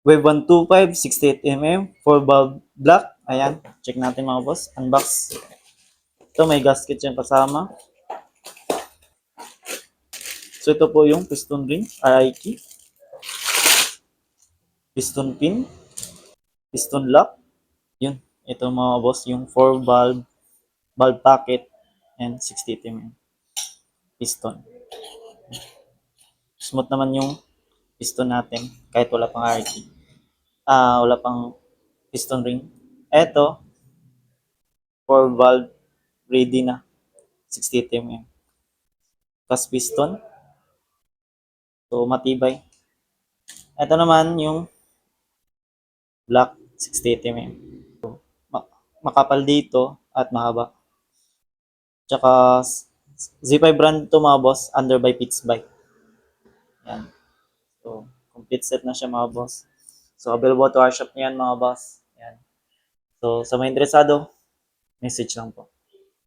Wave 125, 68mm, 4 valve block. Ayan, check natin mga boss. Unbox. Ito, may gasket yan kasama. So, ito po yung piston ring, RI key, piston pin, piston lock. Yun, ito mga boss, yung 4 valve packet, and 68mm piston. Smooth naman yung piston natin kahit wala pang RI key. Wala pang piston ring. Ito, 4 valve ready na, 68mm. Cast piston. So, matibay. Ito naman yung black 68mm. Ma- Makapal dito at mahaba. Tsaka Z5 brand to mga boss, under by Pitts Bike. Yan. So, complete set na siya mga boss. So, available to our shop niyan mga boss. Yan. So, sa mga interesado, message lang po.